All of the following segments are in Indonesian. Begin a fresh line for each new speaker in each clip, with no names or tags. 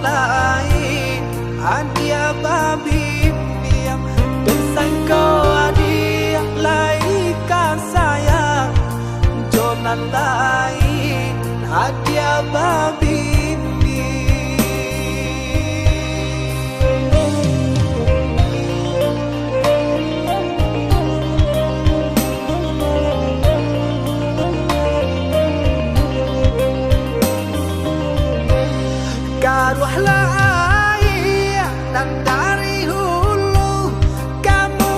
lain adia babi biang dan ko adia laikan sayang jonan lain adia babi karuhlah air dan dari hulu kamu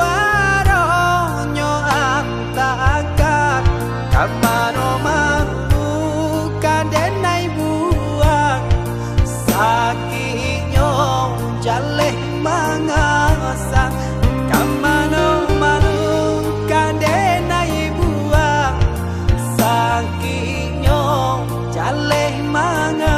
aronyo antakan kamano maru kadenai buang sakinyo jaleh mangasan kamano maru kadenai buang sakinyo jaleh mangasan.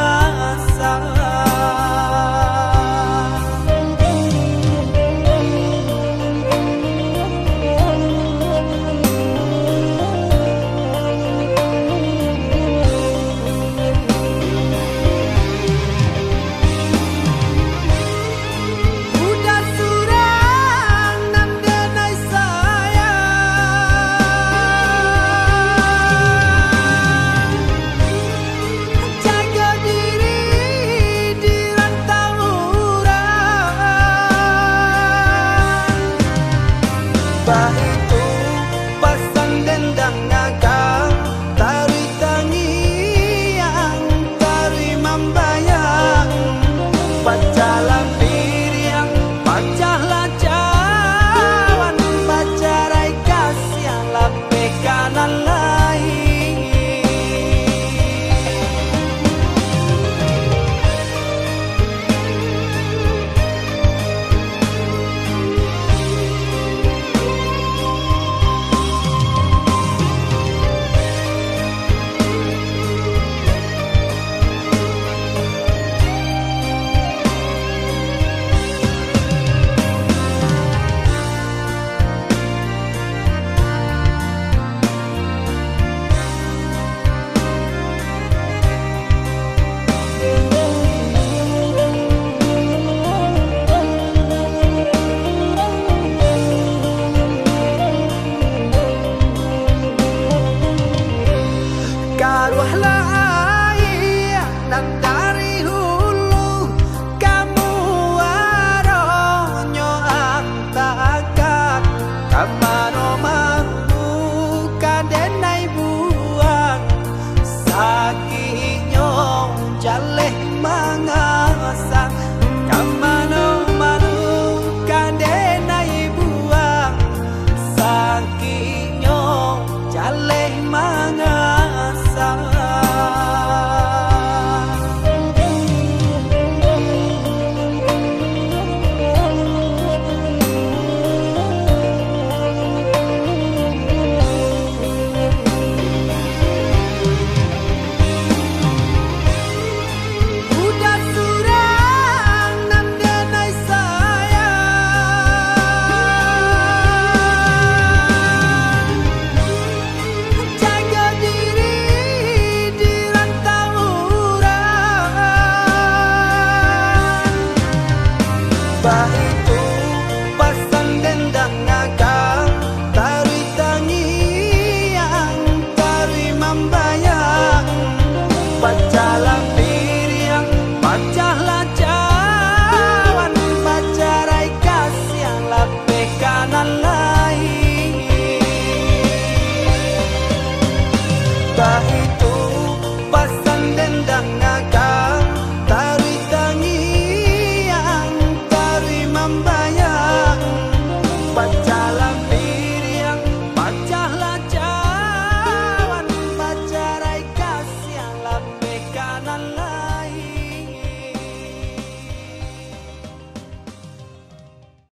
Itu pasang dendang naga tari tangi yang tari membayang pacalan diriang pacalah cawan pacarai kasih lape kanan lain karuhlah air dan dari hulu kamu aronyo antakan kamano maru kadenai buang sakinyo jaleh mangasan